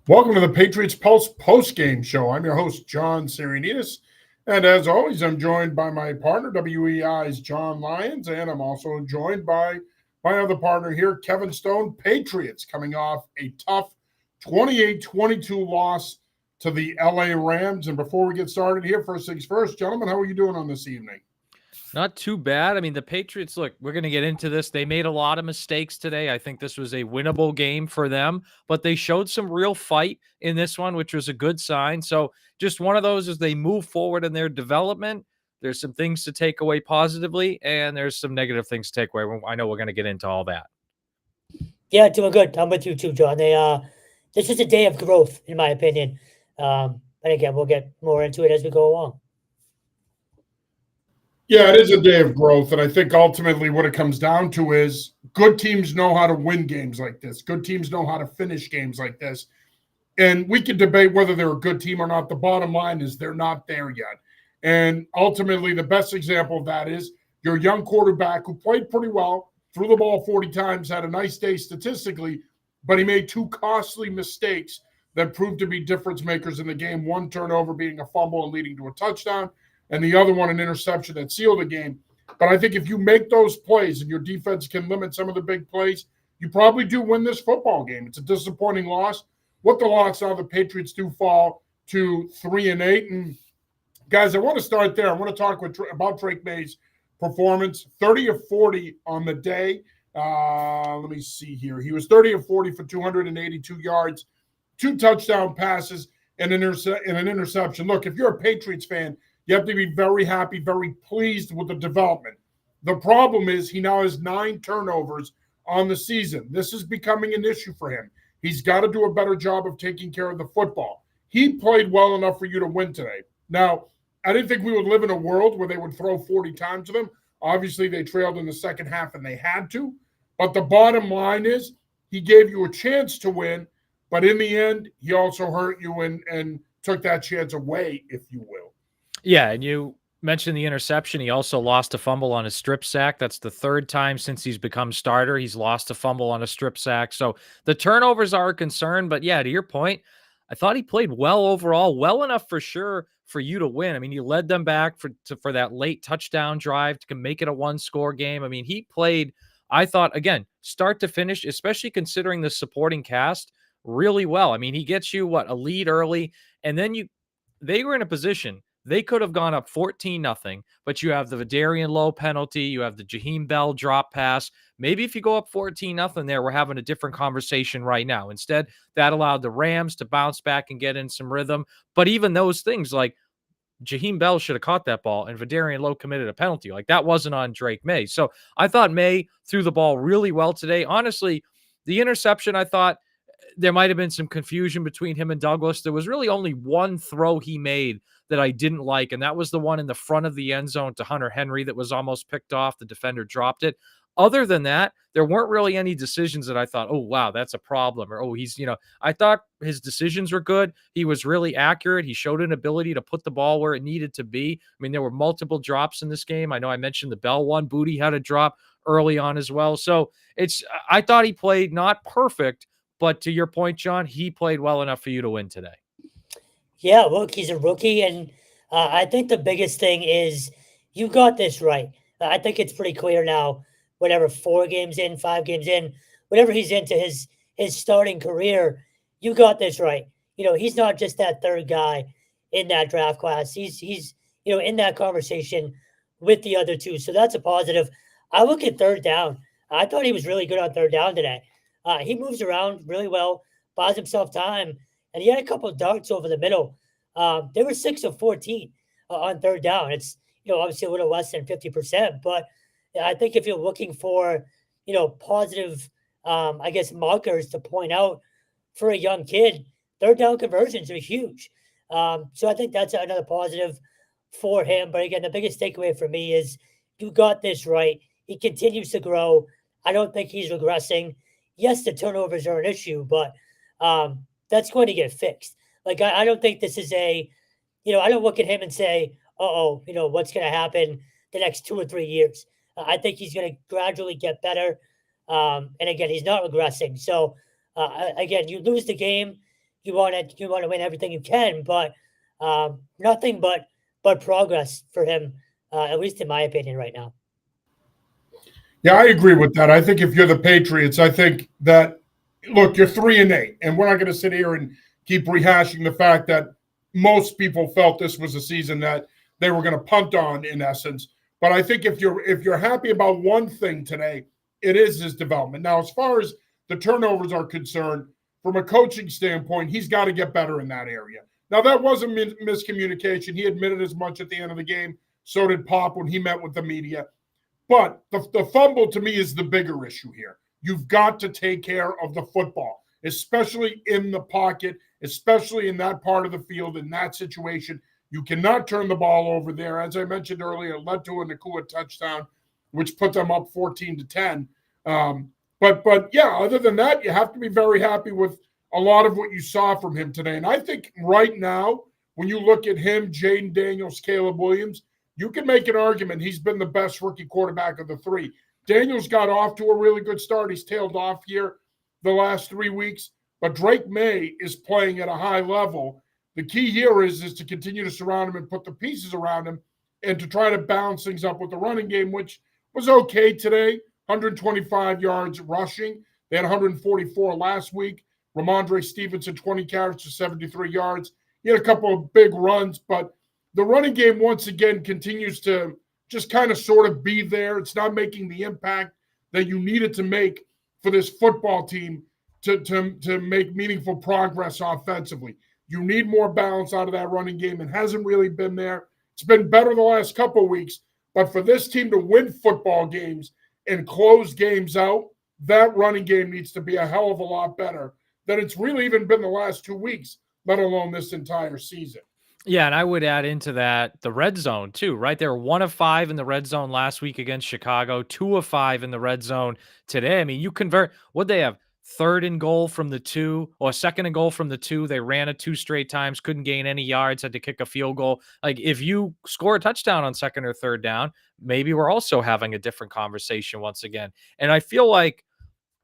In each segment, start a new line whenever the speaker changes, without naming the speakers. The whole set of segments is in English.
Welcome to the Patriots Pulse post-game show. I'm your host, John Sirianidis. And as always, I'm joined by my partner, WEI's John Lyons, and I'm also joined by my other partner here, Kevin Stone. Patriots coming off a tough 28-22 loss to the LA Rams. And before we get started here, first things first, gentlemen, how are you doing on this evening?
Not too bad. I mean, the Patriots, look, we're going to get into this. They made a lot of mistakes today. I think this was a winnable game for them, but they showed some real fight in this one, which was a good sign. So, just one of those as they move forward in their development. There's some things to take away positively, and there's some negative things to take away. I know we're going to get into all that.
Yeah, doing good. I'm with you too, John. This is a day of growth, in my opinion. And again, we'll get more into it as we go along.
Yeah, it is a day of growth. And I think ultimately what it comes down to is good teams know how to win games like this. Good teams know how to finish games like this. And we can debate whether they're a good team or not. The bottom line is they're not there yet. And ultimately, the best example of that is your young quarterback who played pretty well, threw the ball 40 times, had a nice day statistically, but he made two costly mistakes that proved to be difference makers in the game. One turnover being a fumble and leading to a touchdown, and the other one an interception that sealed the game. But I think if you make those plays and your defense can limit some of the big plays, you probably do win this football game. It's a disappointing loss. With the loss now, the Patriots do fall to 3-8. And guys, I want to start there. I want to talk about Drake May's performance. 30 of 40 on the day. Let me see here. He was 30 of 40 for 282 yards, 2 touchdown passes, and an interception. Look, if you're a Patriots fan, you have to be very happy, very pleased with the development. The problem is he now has 9 turnovers on the season. This is becoming an issue for him. He's got to do a better job of taking care of the football. He played well enough for you to win today. Now, I didn't think we would live in a world where they would throw 40 times to them. Obviously, they trailed in the second half and they had to. But the bottom line is he gave you a chance to win, but in the end, he also hurt you and took that chance away, if you will.
Yeah, and you mentioned the interception. He also lost a fumble on a strip sack. That's the third time since he's become starter he's lost a fumble on a strip sack. So the turnovers are a concern. But yeah, to your point, I thought he played well overall, well enough for sure for you to win. I mean, he led them back for that late touchdown drive to make it a 1-score game. I mean, he played, I thought, again, start to finish, especially considering the supporting cast, really well. I mean, he gets you a lead early, and then they were in a position. They could have gone up 14-0, but you have the Vidarian Lowe penalty. You have the Jaheim Bell drop pass. Maybe if you go up 14-0 there, we're having a different conversation right now. Instead, that allowed the Rams to bounce back and get in some rhythm. But even those things, like Jaheim Bell should have caught that ball and Vidarian Lowe committed a penalty. Like, that wasn't on Drake May. So I thought May threw the ball really well today. Honestly, the interception, I thought there might have been some confusion between him and Douglas. There was really only one throw he made that I didn't like, and that was the one in the front of the end zone to Hunter Henry that was almost picked off. The defender dropped it. Other than that, there weren't really any decisions that I thought, oh, wow, that's a problem. Or, oh, I thought his decisions were good. He was really accurate. He showed an ability to put the ball where it needed to be. I mean, there were multiple drops in this game. I know I mentioned the Bell one. Booty had a drop early on as well. So I thought he played not perfect, but to your point, John, he played well enough for you to win today.
Yeah, look, he's a rookie, and I think the biggest thing is you got this right. I think it's pretty clear now, whatever, 4 games in, 5 games in, whatever he's into his starting career, you got this right. He's not just that third guy in that draft class. He's in that conversation with the other two. So that's a positive. I look at third down. I thought he was really good on third down today. He moves around really well, buys himself time, and he had a couple of darts over the middle. They were 6 of 14 on third down. It's, obviously a little less than 50%, but I think if you're looking for, positive, I guess, markers to point out for a young kid, third down conversions are huge. So I think that's another positive for him. But again, the biggest takeaway for me is you got this right. He continues to grow. I don't think he's regressing. Yes, the turnovers are an issue, but that's going to get fixed. Like, I don't think this is I don't look at him and say, what's going to happen the next 2 or 3 years. I think he's going to gradually get better. And again, he's not regressing. So, again, you lose the game. you want to win everything you can, but nothing but progress for him, at least in my opinion, right now.
Yeah, I agree with that. I think if you're the Patriots, I think that look, you're 3-8, and we're not going to sit here and keep rehashing the fact that most people felt this was a season that they were going to punt on, in essence. But I think if you're happy about one thing today, it is his development. Now, as far as the turnovers are concerned, from a coaching standpoint, he's got to get better in that area. Now, that wasn't miscommunication. He admitted as much at the end of the game. So did Pop when he met with the media. But the fumble to me is the bigger issue here. You've got to take care of the football, especially in the pocket, especially in that part of the field, in that situation. You cannot turn the ball over there. As I mentioned earlier, it led to a Nakua touchdown, which put them up 14-10. But yeah, other than that, you have to be very happy with a lot of what you saw from him today. And I think right now, when you look at him, Jaden Daniels, Caleb Williams, you can make an argument he's been the best rookie quarterback of the three. Daniels got off to a really good start. He's tailed off here the last 3 weeks, but Drake May is playing at a high level. The key here is to continue to surround him and put the pieces around him and to try to balance things up with the running game, which was okay today. 125 yards rushing. They had 144 last week. Ramondre Stevenson, 20 carries for 73 yards. He had a couple of big runs, but the running game once again continues to just kind of sort of be there. It's not making the impact that you need it to make for this football team to make meaningful progress offensively. You need more balance out of that running game. It hasn't really been there. It's been better the last couple of weeks, but for this team to win football games and close games out, that running game needs to be a hell of a lot better than it's really even been the last 2 weeks, let alone this entire season.
Yeah, and I would add into that the red zone too, right? They were 1 of 5 in the red zone last week against Chicago, 2 of 5 in the red zone today. I mean, you convert what they have third and goal from the 2 or second and goal from the 2. They ran it 2 straight times, couldn't gain any yards, had to kick a field goal. Like if you score a touchdown on second or third down, maybe we're also having a different conversation once again. And I feel like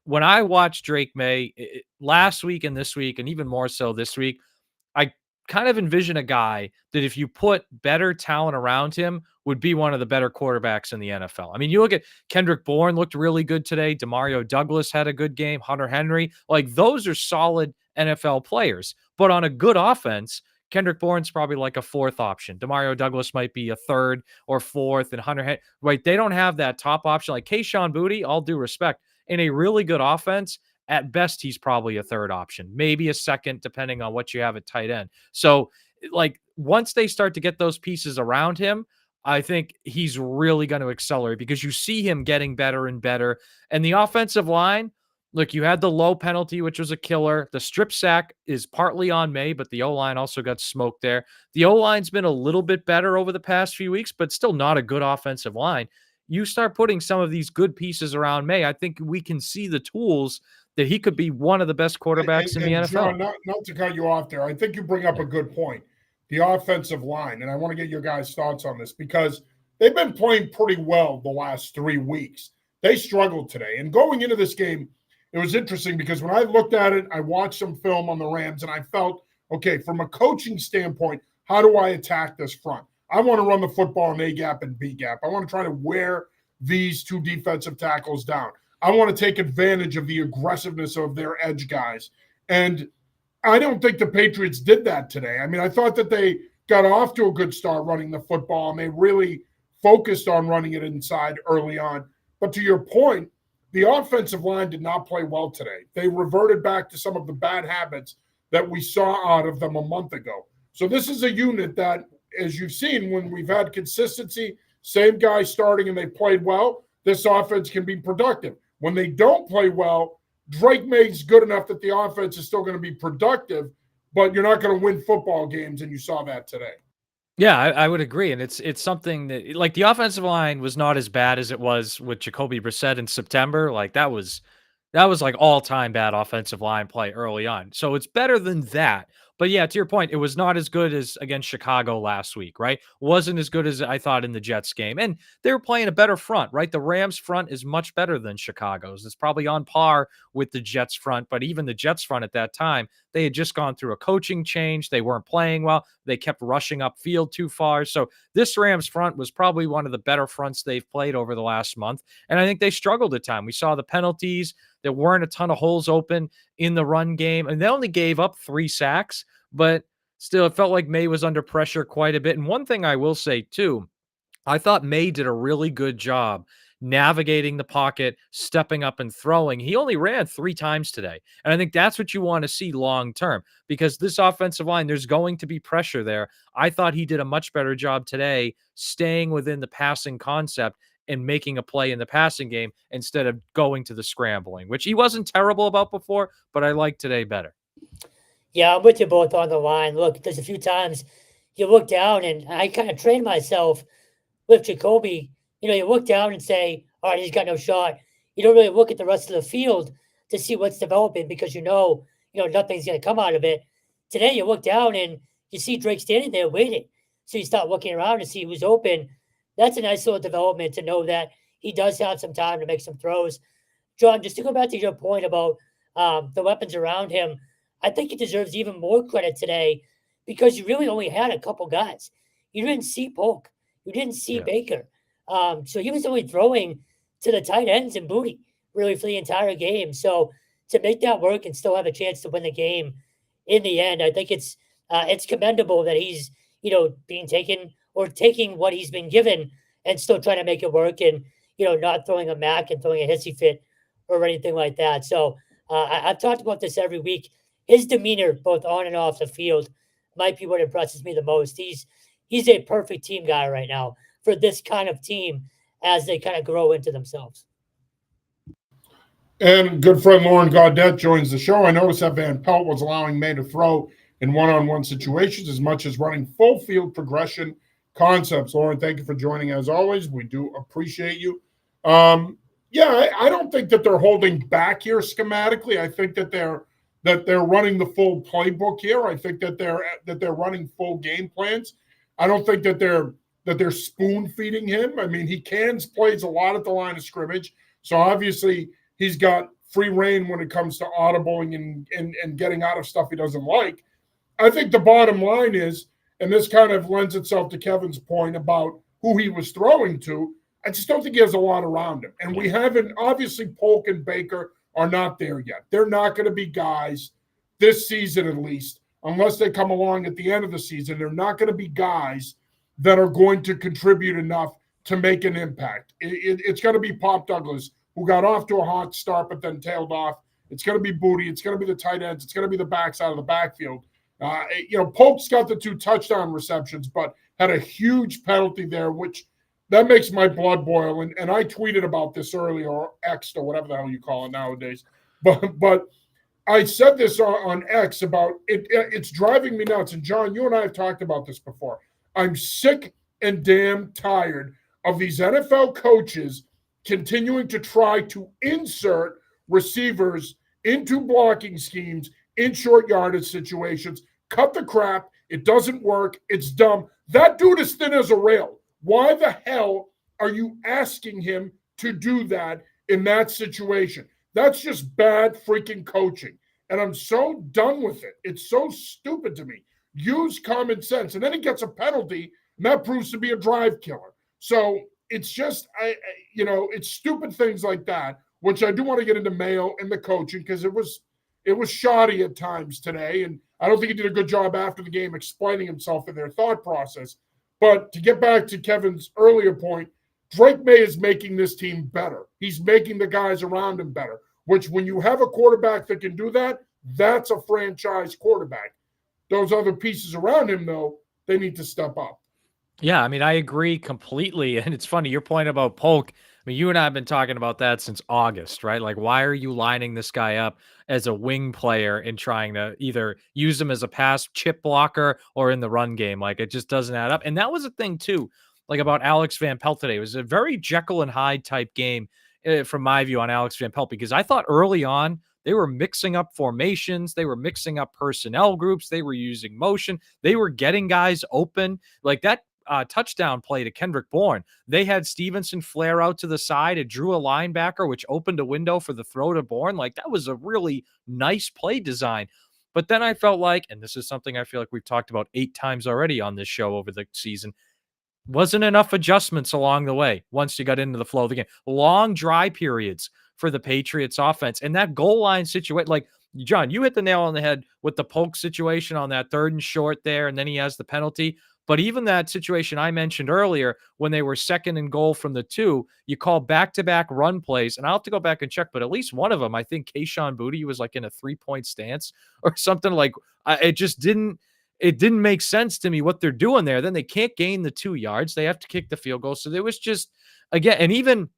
when I watched Drake May last week and this week, and even more so this week, I kind of envision a guy that if you put better talent around him would be one of the better quarterbacks in the NFL. I mean, you look at Kendrick Bourne looked really good today. Demario Douglas had a good game. Hunter Henry, like those are solid NFL players. But on a good offense, Kendrick Bourne's probably like a fourth option. Demario Douglas might be a third or fourth, and Hunter Henry, right? They don't have that top option like Kayshon Boutte. All due respect, in a really good offense, at best, he's probably a third option, maybe a second, depending on what you have at tight end. So, like, once they start to get those pieces around him, I think he's really going to accelerate because you see him getting better and better. And the offensive line, look, you had the low penalty, which was a killer. The strip sack is partly on May, but the O-line also got smoked there. The O-line's been a little bit better over the past few weeks, but still not a good offensive line. You start putting some of these good pieces around May, I think we can see the tools that he could be one of the best quarterbacks in the NFL.
John, not to cut you off there, I think you bring up a good point. The offensive line, and I want to get your guys' thoughts on this because they've been playing pretty well the last 3 weeks. They struggled today. And going into this game, it was interesting because when I looked at it, I watched some film on the Rams, and I felt, okay, from a coaching standpoint, how do I attack this front? I want to run the football in A-gap and B-gap. I want to try to wear these two defensive tackles down. I want to take advantage of the aggressiveness of their edge guys. And I don't think the Patriots did that today. I mean, I thought that they got off to a good start running the football, and they really focused on running it inside early on. But to your point, the offensive line did not play well today. They reverted back to some of the bad habits that we saw out of them a month ago. So this is a unit that, as you've seen, when we've had consistency, same guy starting and they played well, this offense can be productive. When they don't play well, Drake May's good enough that the offense is still going to be productive, but you're not going to win football games, and you saw that today.
Yeah, I would agree, and it's something that like the offensive line was not as bad as it was with Jacoby Brissett in September. Like that was like all-time bad offensive line play early on. So it's better than that. But yeah, to your point, it was not as good as against Chicago last week, right? Wasn't as good as I thought in the Jets game. And they were playing a better front, right? The Rams front is much better than Chicago's. It's probably on par with the Jets front, but even the Jets front at that time, they had just gone through a coaching change. They weren't playing well. They kept rushing upfield too far. So this Rams front was probably one of the better fronts they've played over the last month. And I think they struggled at time. We saw the penalties. There weren't a ton of holes open in the run game, and they only gave up 3 sacks, but still, it felt like May was under pressure quite a bit. And one thing I will say too, I thought May did a really good job navigating the pocket, stepping up and throwing. He only ran 3 times today. And I think that's what you want to see long term because this offensive line, there's going to be pressure there. I thought he did a much better job today staying within the passing concept and making a play in the passing game instead of going to the scrambling, which he wasn't terrible about before, but I like today better.
Yeah, I'm with you both on the line. Look, there's a few times you look down, and I kind of trained myself with Jacoby. You look down and say, all right, he's got no shot. You don't really look at the rest of the field to see what's developing because nothing's going to come out of it. Today, you look down and you see Drake standing there waiting. So you start looking around to see who's open. That's a nice little development to know that he does have some time to make some throws. John, just to go back to your point about the weapons around him, I think he deserves even more credit today because you really only had a couple guys. You didn't see Polk. You didn't see Baker. So he was only throwing to the tight ends and Booty really for the entire game. So to make that work and still have a chance to win the game in the end, I think it's commendable that he's, being taken or taking what he's been given and still trying to make it work and, not throwing a Mac and throwing a hissy fit or anything like that. So I've talked about this every week. His demeanor, both on and off the field, might be what impresses me the most. He's a perfect team guy right now for this kind of team as they kind of grow into themselves.
And good friend Lauren Gaudette joins the show. I noticed that Van Pelt was allowing May to throw in one-on-one situations as much as running full field progression concepts. Lauren, thank you for joining as always. We do appreciate you. I don't think that they're holding back here schematically. I think that they're running the full playbook here. I think that they're running full game plans. I don't think that they're spoon feeding him. I mean, he plays a lot at the line of scrimmage, so obviously he's got free reign when it comes to audibling and getting out of stuff he doesn't like. I think the bottom line is, and this kind of lends itself to Kevin's point about who he was throwing to, I just don't think he has a lot around him. And we haven't, obviously Polk and Baker are not there yet. They're not going to be guys this season, at least, unless they come along at the end of the season. They're not going to be guys that are going to contribute enough to make an impact. It's going to be Pop Douglas, who got off to a hot start but then tailed off. It's going to be Booty. It's going to be the tight ends. It's going to be the backs out of the backfield. Polk's got the 2 touchdown receptions, but had a huge penalty there, which that makes my blood boil. And I tweeted about this earlier, or X, or whatever the hell you call it nowadays. But I said this on X about it. It's driving me nuts. And John, you and I have talked about this before. I'm sick and damn tired of these NFL coaches continuing to try to insert receivers into blocking schemes in short yardage situations. Cut the crap. It doesn't work. It's dumb. That dude is thin as a rail. Why the hell are you asking him to do that in that situation? That's just bad freaking coaching. And I'm so done with it. It's so stupid to me. Use common sense. And then he gets a penalty, and that proves to be a drive killer. So it's just, it's stupid things like that, which I do want to get into Mayo and the coaching because it was shoddy at times today. And I don't think he did a good job after the game explaining himself in their thought process. But to get back to Kevin's earlier point, Drake May is making this team better. He's making the guys around him better, which when you have a quarterback that can do that, that's a franchise quarterback. Those other pieces around him, though, they need to step up.
Yeah, I mean, I agree completely. And it's funny, your point about Polk. I mean, you and I have been talking about that since August, right? Like, why are you lining this guy up as a wing player and trying to either use him as a pass chip blocker or in the run game? Like, it just doesn't add up. And that was a thing, too, like about Alex Van Pelt today. It was a very Jekyll and Hyde type game from my view on Alex Van Pelt, because I thought early on They were mixing up formations. They were mixing up personnel groups. They were using motion. They were getting guys open. Like that touchdown play to Kendrick Bourne. They had Stevenson flare out to the side. It drew a linebacker, which opened a window for the throw to Bourne. Like that was a really nice play design. But then I felt like, and this is something I feel like we've talked about 8 times already on this show over the season, wasn't enough adjustments along the way once you got into the flow of the game. Long dry periods for the Patriots offense. And that goal line situation, like John, you hit the nail on the head with the Polk situation on that 3rd and short there, and then he has the penalty. But even that situation I mentioned earlier, when they were 2nd and goal from the 2, you call back-to-back run plays, and I'll have to go back and check, but at least one of them, I think Kayshon Boutte was like in a 3-point stance or something. Like it just didn't make sense to me what they're doing there. Then they can't gain the 2 yards. They have to kick the field goal. So there was just, again, and even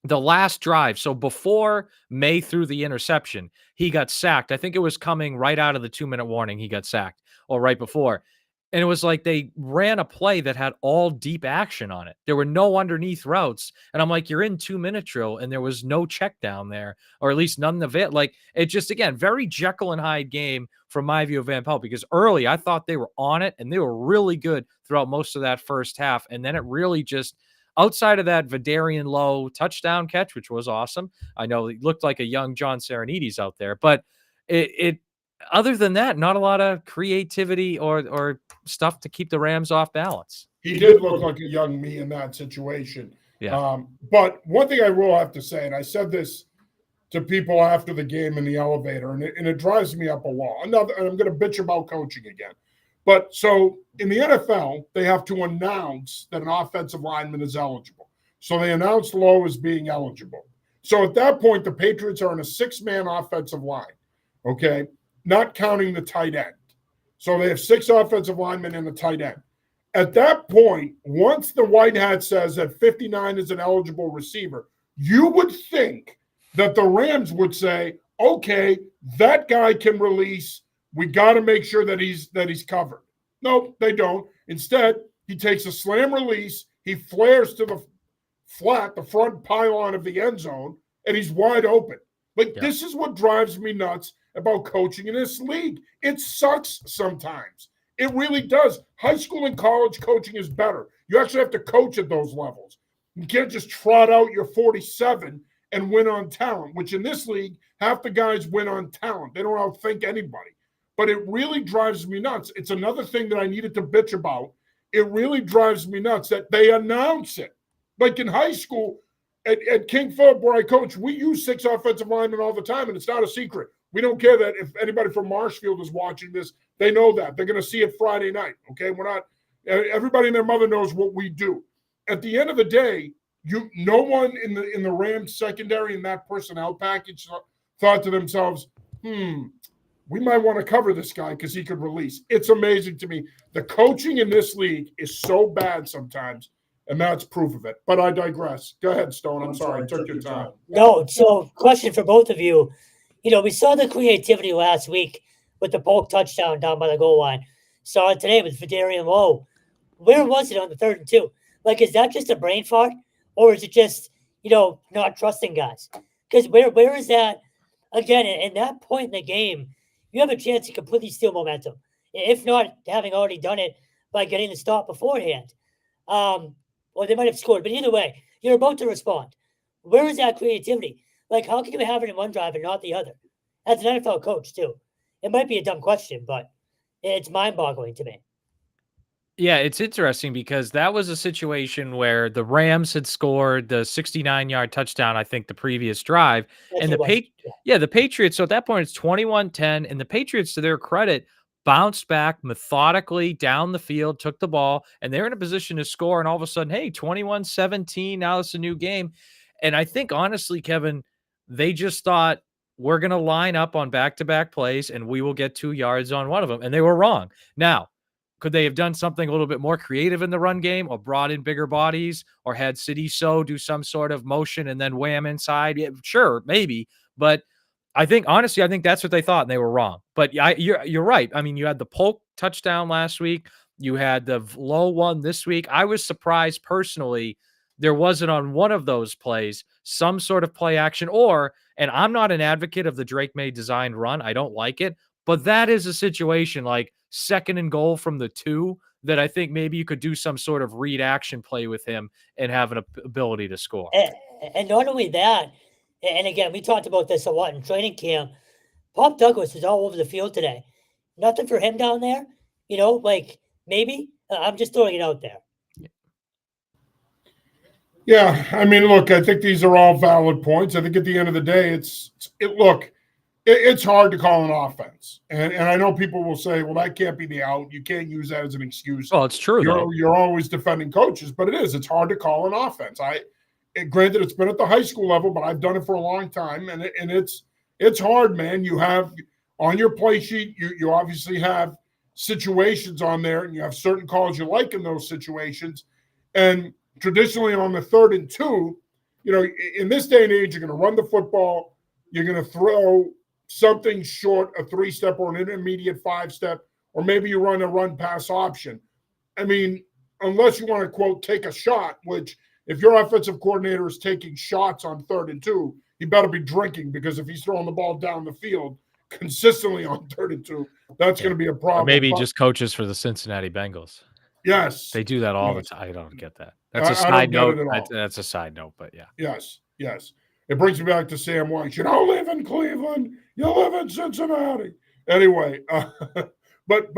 the last drive. So before May threw the interception, he got sacked. I think it was coming right out of the 2-minute warning. He got sacked, or right before. And it was like they ran a play that had all deep action on it. There were no underneath routes. And I'm like, you're in 2-minute drill, and there was no check down there, or at least none of it. Like, it just, again, very Jekyll and Hyde game from my view of Van Pelt, because early I thought they were on it, and they were really good throughout most of that first half. And then it really just, outside of that Vidarian Lowe touchdown catch, which was awesome. I know it looked like a young John Serenides out there, but it other than that, not a lot of creativity or stuff to keep the Rams off balance.
He did look like a young me in that situation.
Yeah.
But one thing I will have to say, and I said this to people after the game in the elevator, and it drives me up a wall. And I'm going to bitch about coaching again. But so in the NFL, they have to announce that an offensive lineman is eligible. So they announced Lowe as being eligible. So at that point, the Patriots are in a 6-man offensive line, okay, not counting the tight end. So they have 6 offensive linemen and a tight end. At that point, once the white hat says that 59 is an eligible receiver, you would think that the Rams would say, okay, that guy can release. We got to make sure that he's covered. No, they don't. Instead, he takes a slam release. He flares to the front pylon of the end zone, and he's wide open. Like, This is what drives me nuts about coaching in this league. It sucks sometimes. It really does. High school and college coaching is better. You actually have to coach at those levels. You can't just trot out your 47 and win on talent, which in this league, half the guys win on talent. They don't outthink anybody. But it really drives me nuts. It's another thing that I needed to bitch about. It really drives me nuts that they announce it. Like in high school, at King Philip, where I coach, we use 6 offensive linemen all the time, and it's not a secret. We don't care that if anybody from Marshfield is watching this, they know that. They're going to see it Friday night, okay? We're not – everybody and their mother knows what we do. At the end of the day, no one in the Rams secondary in that personnel package thought to themselves, we might want to cover this guy because he could release. It's amazing to me. The coaching in this league is so bad sometimes, and that's proof of it. But I digress. Go ahead, Stone. I'm sorry. I took your time.
No, so question for both of you. You know, we saw the creativity last week with the Polk touchdown down by the goal line. Saw it today with Vidarian Lowe. Where was it on the 3rd and 2? Like, is that just a brain fart? Or is it just, not trusting guys? Because where is that? Again, at that point in the game, you have a chance to completely steal momentum. If not having already done it by getting the stop beforehand. Or they might have scored. But either way, you're about to respond. Where is that creativity? Like, how can you have it in one drive and not the other? As an NFL coach, too. It might be a dumb question, but it's mind-boggling to me.
Yeah, it's interesting because that was a situation where the Rams had scored the 69-yard touchdown, I think, the previous drive. And the Patriots, so at that point, it's 21-10. And the Patriots, to their credit, bounced back methodically down the field, took the ball, and they're in a position to score. And all of a sudden, hey, 21-17, now it's a new game. And I think, honestly, Kevin, they just thought, we're going to line up on back-to-back plays, and we will get 2 yards on one of them. And they were wrong. Now, could they have done something a little bit more creative in the run game, or brought in bigger bodies, or had City So do some sort of motion and then wham inside? Yeah, sure, maybe. But I think, honestly, I think that's what they thought, and they were wrong. But you're right. I mean, you had the Polk touchdown last week. You had the Low one this week. I was surprised personally there wasn't on one of those plays some sort of play action and I'm not an advocate of the Drake May designed run. I don't like it, but that is a situation like 2nd and goal from the 2 that I think maybe you could do some sort of read action play with him and have an ability to score.
And not only that, and again, we talked about this a lot in training camp. Pop Douglas is all over the field today. Nothing for him down there, like maybe. I'm just throwing it out there.
Yeah, I mean, look, I think these are all valid points. I think at the end of the day, it's hard to call an offense, and I know people will say, "Well, that can't be the out. You can't use that as an excuse."
Well, it's true though.
You're always defending coaches, but it is. It's hard to call an offense. Granted, it's been at the high school level, but I've done it for a long time, and it's hard, man. You have on your play sheet, you obviously have situations on there, and you have certain calls you like in those situations, and traditionally on the 3rd and 2, in this day and age, you're going to run the football, you're going to throw something short, a 3-step or an intermediate 5-step, or maybe you run a run pass option. I mean, unless you want to, quote, take a shot, which if your offensive coordinator is taking shots on 3rd and 2, he better be drinking, because if he's throwing the ball down the field consistently on 3rd and 2, that's going to be a problem.
Or maybe just coaches for the Cincinnati Bengals.
Yes.
They do that all the time. I don't get that. That's a side note. That's a side note, but yeah.
Yes. It brings me back to Sam White. You don't live in Cleveland. You live in Cincinnati. Anyway, but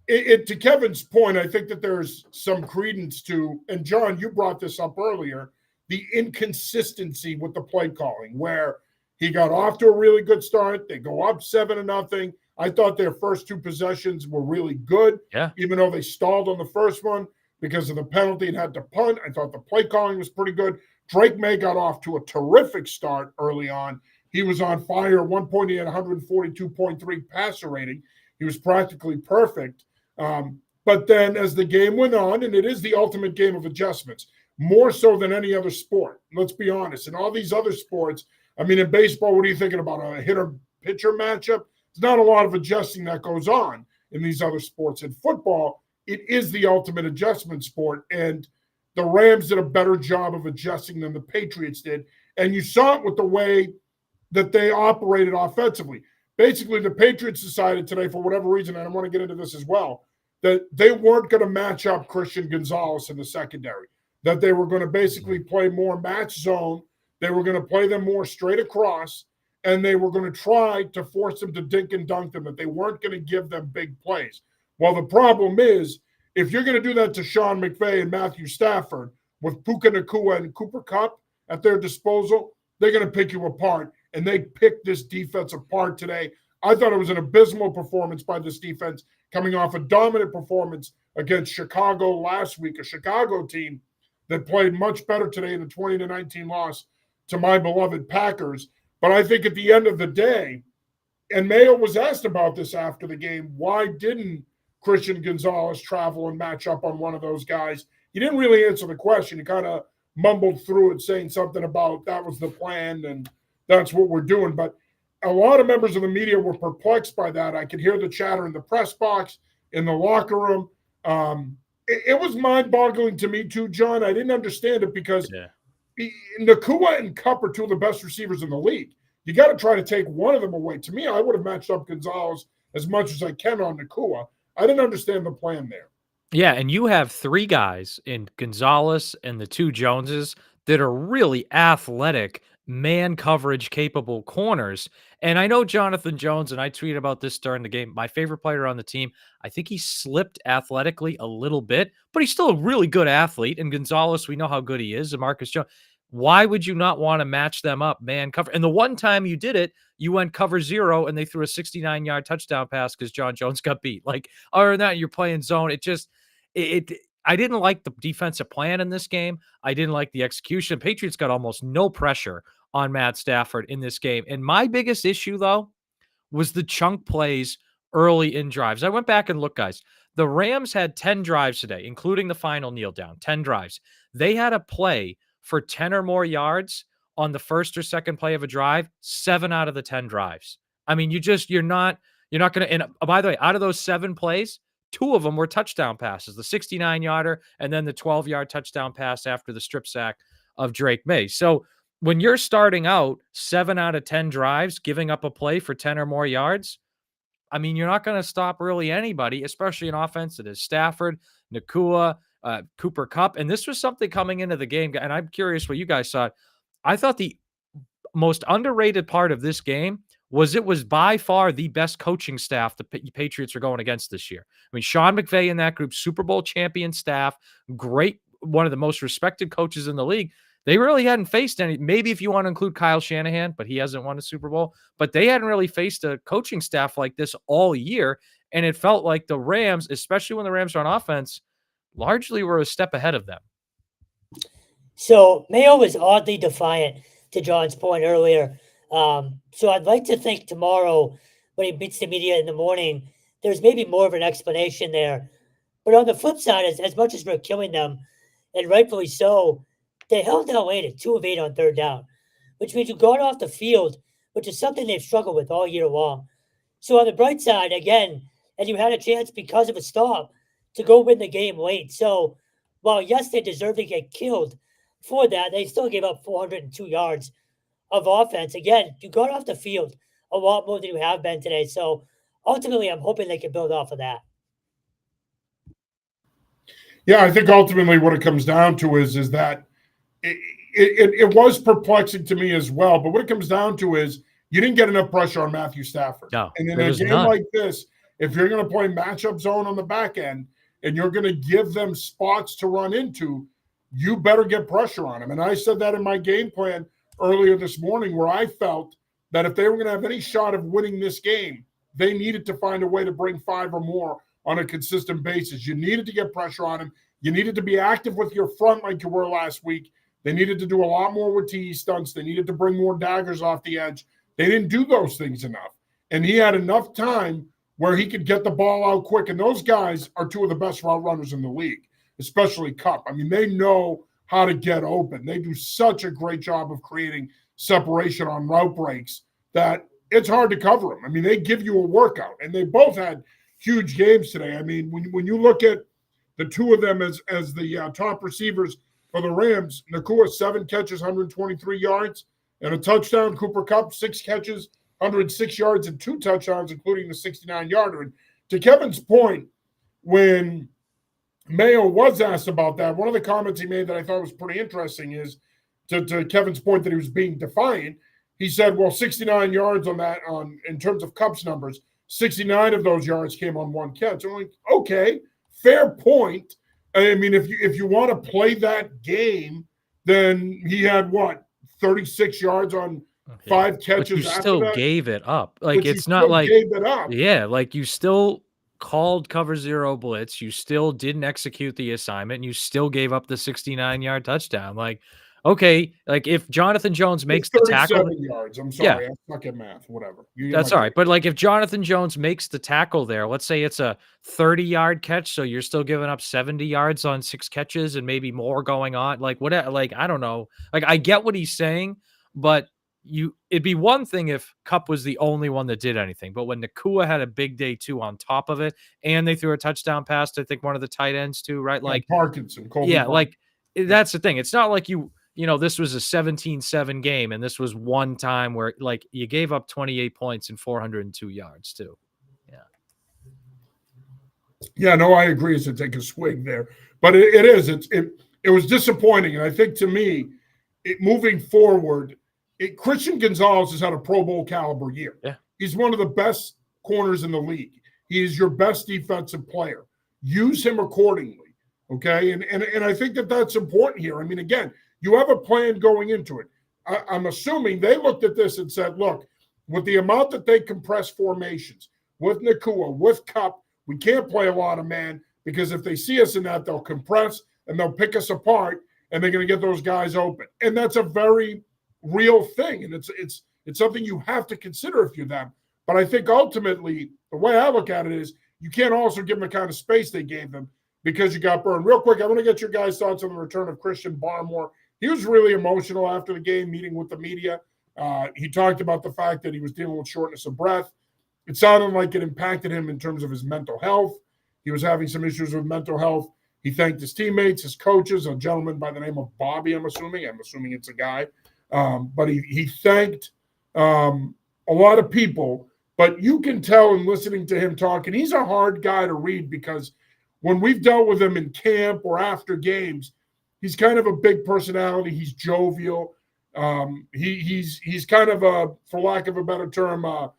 to Kevin's point, I think that there's some credence to, and John, you brought this up earlier, the inconsistency with the play calling, where he got off to a really good start. They go up 7-0. I thought their first 2 possessions were really good, even though they stalled on the first one because of the penalty and had to punt. I thought the play calling was pretty good. Drake May got off to a terrific start early on. He was on fire. At one point, he had 142.3 passer rating. He was practically perfect. But then as the game went on, and it is the ultimate game of adjustments, more so than any other sport, let's be honest. In all these other sports, I mean, in baseball, what are you thinking about? A hitter-pitcher matchup? There's not a lot of adjusting that goes on in these other sports. In football, it is the ultimate adjustment sport, and the Rams did a better job of adjusting than the Patriots did, and you saw it with the way that they operated offensively. Basically, the Patriots decided today, for whatever reason, and I want to get into this as well, that they weren't going to match up Christian Gonzalez in the secondary, that they were going to basically play more match zone, they were going to play them more straight across, and they were going to try to force them to dink and dunk them, that they weren't going to give them big plays. Well, the problem is, if you're going to do that to Sean McVay and Matthew Stafford with Puka Nacua and Cooper Kupp at their disposal, they're going to pick you apart, and they picked this defense apart today. I thought it was an abysmal performance by this defense, coming off a dominant performance against Chicago last week, a Chicago team that played much better today in the 20-19 loss to my beloved Packers. But I think at the end of the day, and Mayo was asked about this after the game, why didn't Christian Gonzalez travel and match up on one of those guys? He didn't really answer the question. He kind of mumbled through it, saying something about that was the plan and that's what we're doing. But a lot of members of the media were perplexed by that. I could hear the chatter in the press box, in the locker room. It was mind-boggling to me too, John. I didn't understand it because Nacua and Kupp are 2 of the best receivers in the league. You got to try to take one of them away. To me, I would have matched up Gonzalez as much as I can on Nacua. I didn't understand the plan there.
Yeah, and you have 3 guys in Gonzalez and the 2 Joneses that are really athletic, man coverage capable corners. And I know Jonathan Jones, and I tweeted about this during the game, my favorite player on the team. I think he slipped athletically a little bit, but he's still a really good athlete. And Gonzalez, we know how good he is. And Marcus Jones, why would you not want to match them up, man cover? And the one time you did it, you went cover 0 and they threw a 69-yard touchdown pass because John Jones got beat. Like, other than that, you're playing zone. I didn't like the defensive plan in this game. I didn't like the execution. Patriots got almost no pressure on Matt Stafford in this game. And my biggest issue, though, was the chunk plays early in drives. I went back and looked, guys. The Rams had 10 drives today, including the final kneel down, 10 drives. They had a play for 10 or more yards on the first or second play of a drive, 7 out of the 10 drives. I mean, you're not going to, and by the way, out of those 7 plays, 2 of them were touchdown passes, the 69-yarder and then the 12-yard touchdown pass after the strip sack of Drake May. So when you're starting out 7 out of 10 drives, giving up a play for 10 or more yards, I mean, you're not going to stop really anybody, especially an offense that is Stafford, Nakua, Cooper Kupp. And this was something coming into the game. And I'm curious what you guys thought. I thought the most underrated part of this game was it was by far the best coaching staff the Patriots are going against this year. I mean, Sean McVay and that group, Super Bowl champion staff, great, one of the most respected coaches in the league. They really hadn't faced any, maybe if you want to include Kyle Shanahan, but he hasn't won a Super Bowl, but they hadn't really faced a coaching staff like this all year. And it felt like the Rams, especially when the Rams are on offense, largely were a step ahead of them.
So Mayo was oddly defiant, to John's point earlier. So I'd like to think tomorrow when he meets the media in the morning, there's maybe more of an explanation there. But on the flip side, as much as we're killing them, and rightfully so, they held LA to 2 of 8 on third down, which means you got off the field, which is something they've struggled with all year long. So on the bright side, again, and you had a chance because of a stop to go win the game late. So while, yes, they deserve to get killed for that, they still gave up 402 yards of offense. Again, you got off the field a lot more than you have been today. So ultimately, I'm hoping they can build off of that.
Yeah, I think ultimately what it comes down to is that it was perplexing to me as well. But what it comes down to is you didn't get enough pressure on Matthew Stafford.
No,
and in a game like this, if you're going to play matchup zone on the back end and you're going to give them spots to run into, you better get pressure on him. And I said that in my game plan earlier this morning, where I felt that if they were going to have any shot of winning this game, they needed to find a way to bring 5 or more on a consistent basis. You needed to get pressure on him. You needed to be active with your front like you were last week. They needed to do a lot more with TE stunts. They needed to bring more daggers off the edge. They didn't do those things enough. And he had enough time where he could get the ball out quick. And those guys are 2 of the best route runners in the league, especially Kupp. I mean, they know how to get open. They do such a great job of creating separation on route breaks that it's hard to cover them. I mean, they give you a workout, and they both had huge games today. I mean, when you look at the 2 of them as the top receivers for the Rams, Nakua, 7 catches, 123 yards, and a touchdown. Cooper Kupp, 6 catches, 106 yards, and 2 touchdowns, including the 69-yarder. And to Kevin's point, when Mayo was asked about that, one of the comments he made that I thought was pretty interesting is, to Kevin's point that he was being defiant, he said, well, 69 yards in terms of Kupp's numbers, 69 of those yards came on 1 catch. I'm like, okay, fair point. I mean, if you want to play that game, then he had 36 yards on 5 catches.
But you still gave it up. Like,
but
it's not like
gave it up.
Yeah, like you still called cover 0 blitz. You still didn't execute the assignment. And you still gave up the 69-yard touchdown. Like, okay, like if Jonathan Jones makes the tackle,
37 yards. I'm sorry, I suck at math. Whatever.
That's all right. But like if Jonathan Jones makes the tackle there, let's say it's a 30-yard catch, so you're still giving up 70 yards on 6 catches and maybe more going on. Like what? Like I don't know. Like I get what he's saying, but it'd be one thing if Kupp was the only one that did anything. But when Nakua had a big day too on top of it, and they threw a touchdown pass to, I think, one of the tight ends too, right? Like
Parkinson.
Like that's the thing. It's not like this was a 17-7 game, and this was one time where like you gave up 28 points and 402 yards too. Yeah.
Yeah, no, I agree. It's to take a swing there, but it was disappointing, and I think to me, moving forward, Christian Gonzalez has had a Pro Bowl caliber year.
Yeah,
he's one of the best corners in the league. He is your best defensive player. Use him accordingly, okay? And I think that's important here. I mean, again, you have a plan going into it. I'm assuming they looked at this and said, look, with the amount that they compress formations, with Nakua, with Kupp, we can't play a lot of man because if they see us in that, they'll compress and they'll pick us apart and they're going to get those guys open. And that's a very real thing. And it's something you have to consider if you're them. But I think ultimately, the way I look at it is you can't also give them the kind of space they gave them because you got burned. Real quick, I want to get your guys' thoughts on the return of Christian Barmore. He was really emotional after the game, meeting with the media. He talked about the fact that he was dealing with shortness of breath. It sounded like it impacted him in terms of his mental health. he was having some issues with mental health. He thanked his teammates, his coaches, a gentleman by the name of Bobby, I'm assuming it's a guy. But he thanked a lot of people. But you can tell in listening to him talk, and he's a hard guy to read because when we've dealt with him in camp or after games, he's kind of a big personality. He's jovial. He's kind of a, for lack of a better term, a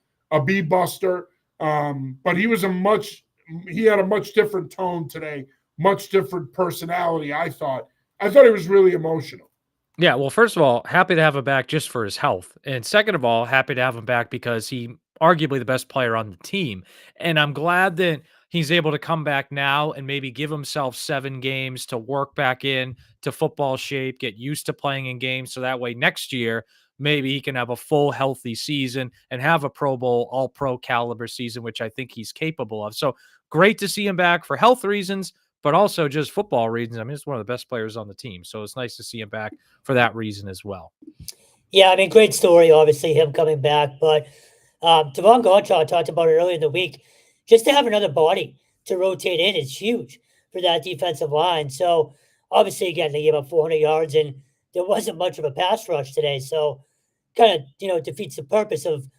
bee buster. But he had a much different tone today, much different personality. I thought he was really emotional.
Yeah, well, first of all, happy to have him back just for his health. And second of all, happy to have him back because he arguably the best player on the team. And I'm glad that he's able to come back now and maybe give himself 7 games to work back in to football shape, get used to playing in games so that way next year maybe he can have a full healthy season and have a Pro Bowl, all pro caliber season, which I think he's capable of. So great to see him back for health reasons, but also just football reasons. I mean, he's one of the best players on the team. So it's nice to see him back for that reason as well.
Yeah, I mean, great story, obviously, him coming back. But Devon Gottschall talked about it earlier in the week. Just to have another body to rotate in is huge for that defensive line. So, obviously, again, they gave up 400 yards, and there wasn't much of a pass rush today. So, kind of, defeats the purpose of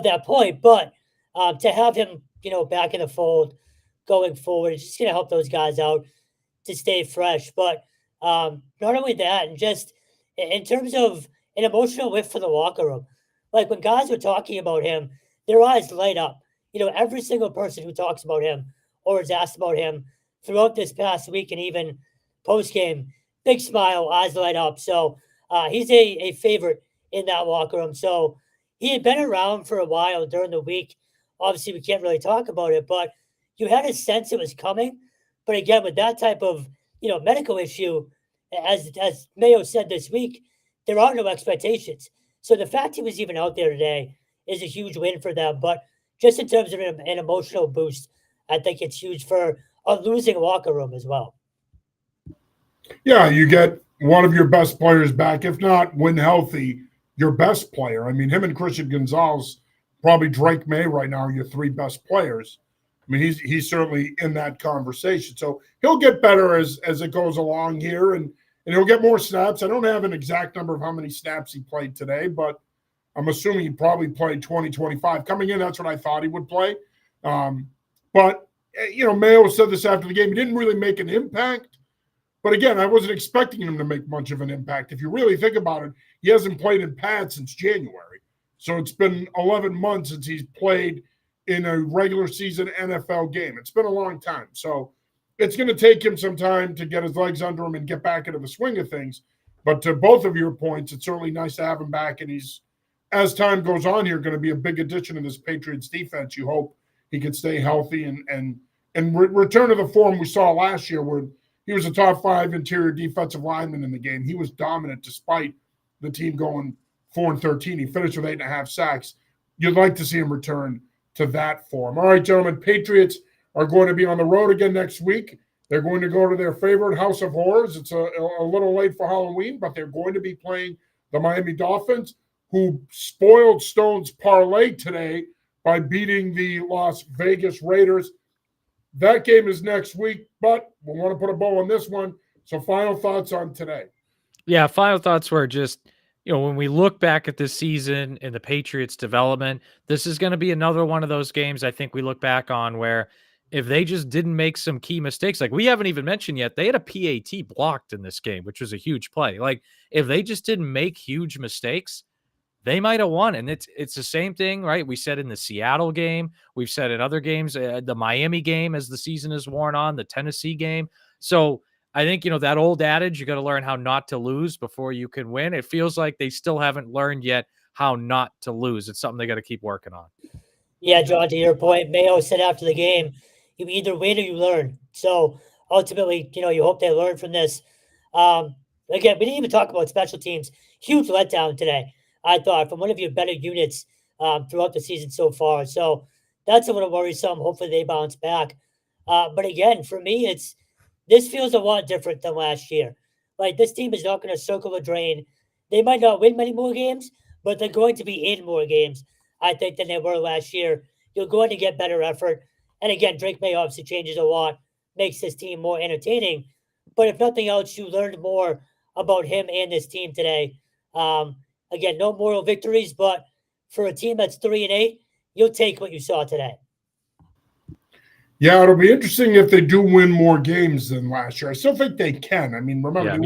that point. But to have him, back in the fold going forward, it's just going to help those guys out to stay fresh. But not only that, and just in terms of an emotional lift for the locker room, like when guys were talking about him, their eyes light up. Every single person who talks about him or is asked about him throughout this past week and even post game, big smile, eyes light up. So he's a favorite in that locker room. So he had been around for a while during the week. Obviously, we can't really talk about it, but you had a sense it was coming. But again, with that type of medical issue, as Mayo said this week, there are no expectations. So the fact he was even out there today is a huge win for them. But just in terms of an emotional boost, I think it's huge for a losing locker room as well.
Yeah, you get one of your best players back, if not when healthy, your best player. I mean, him and Christian Gonzalez, probably Drake May right now are your 3 best players. I mean, he's certainly in that conversation. So he'll get better as it goes along here, and he'll get more snaps. I don't have an exact number of how many snaps he played today, but I'm assuming he probably played 20, 25. Coming in, that's what I thought he would play. But Mayo said this after the game. He didn't really make an impact. But again, I wasn't expecting him to make much of an impact. If you really think about it, he hasn't played in pads since January. So it's been 11 months since he's played in a regular season NFL game. It's been a long time. So it's going to take him some time to get his legs under him and get back into the swing of things. But to both of your points, it's certainly nice to have him back. And he's, as time goes on here, going to be a big addition to this Patriots defense. You hope he can stay healthy and return to the form we saw last year where he was a top 5 interior defensive lineman in the game. He was dominant despite the team going 4-13. He finished with 8.5 sacks. You'd like to see him return to that form. All right, gentlemen, Patriots are going to be on the road again next week. They're going to go to their favorite House of Horrors. It's a little late for Halloween, but they're going to be playing the Miami Dolphins, who spoiled Stone's parlay today by beating the Las Vegas Raiders. That game is next week, but we want to put a bow on this one. So final thoughts on today.
Yeah, final thoughts were just, when we look back at this season and the Patriots' development, this is going to be another one of those games I think we look back on where if they just didn't make some key mistakes, like we haven't even mentioned yet, they had a PAT blocked in this game, which was a huge play. Like if they just didn't make huge mistakes, they might have won. And it's the same thing, right? We said in the Seattle game, we've said in other games, the Miami game as the season is worn on, the Tennessee game. So I think, that old adage, you got to learn how not to lose before you can win. It feels like they still haven't learned yet how not to lose. It's something they got to keep working on.
Yeah, John, to your point, Mayo said after the game, you either win or you learn. So ultimately, you hope they learn from this. Again, we didn't even talk about special teams. Huge letdown today, I thought, from one of your better units throughout the season so far. So that's a little worrisome. Hopefully they bounce back. But again, for me, this feels a lot different than last year. Like this team is not going to circle the drain. They might not win many more games, but they're going to be in more games, I think, than they were last year. You're going to get better effort. And again, Drake May obviously changes a lot, makes this team more entertaining. But if nothing else, you learned more about him and this team today. Again, no moral victories, but for a team that's 3-8, you'll take what you saw today.
Yeah, it'll be interesting if they do win more games than last year. I still think they can. I mean, remember
Yeah,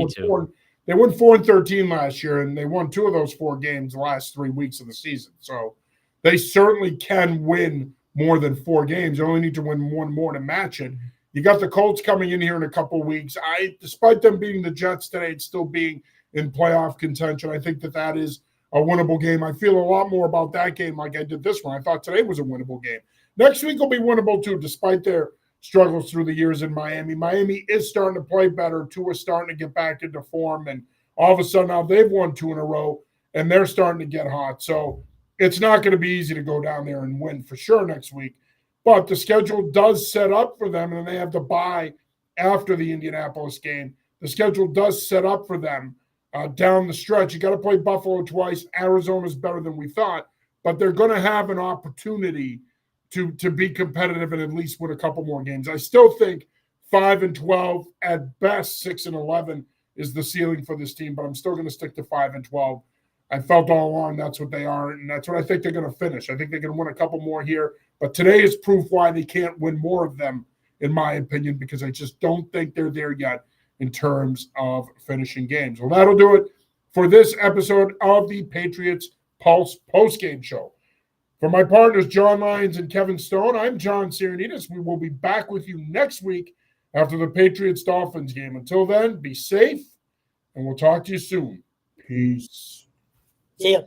they won 4-13 last year, and they won 2 of those 4 games the last 3 weeks of the season. So they certainly can win more than 4 games. They only need to win 1 more to match it. You got the Colts coming in here in a couple weeks. Despite them beating the Jets today, it's still being in playoff contention. I think that is a winnable game. I feel a lot more about that game like I did this one. I thought today was a winnable game. Next week will be winnable too, despite their struggles through the years in Miami. Miami is starting to play better. Tua's starting to get back into form, and all of a sudden now they've won 2 in a row, and they're starting to get hot. So it's not going to be easy to go down there and win for sure next week. But the schedule does set up for them, and they have to bye after the Indianapolis game. The schedule does set up for them down the stretch. You got to play Buffalo twice. Arizona's better than we thought, but they're going to have an opportunity to be competitive and at least win a couple more games. I still think 5-12, at best 6-11 is the ceiling for this team, but I'm still going to stick to 5-12. I felt all along that's what they are, and that's what I think they're going to finish. I think they're going to win a couple more here, but today is proof why they can't win more of them, in my opinion, because I just don't think they're there yet in terms of finishing games. Well, that'll do it for this episode of the Patriots Pulse postgame show. For my partners, John Lyons and Kevin Stone, I'm John Sirenitas. We will be back with you next week after the Patriots-Dolphins game. Until then, be safe, and we'll talk to you soon. Peace.
See ya.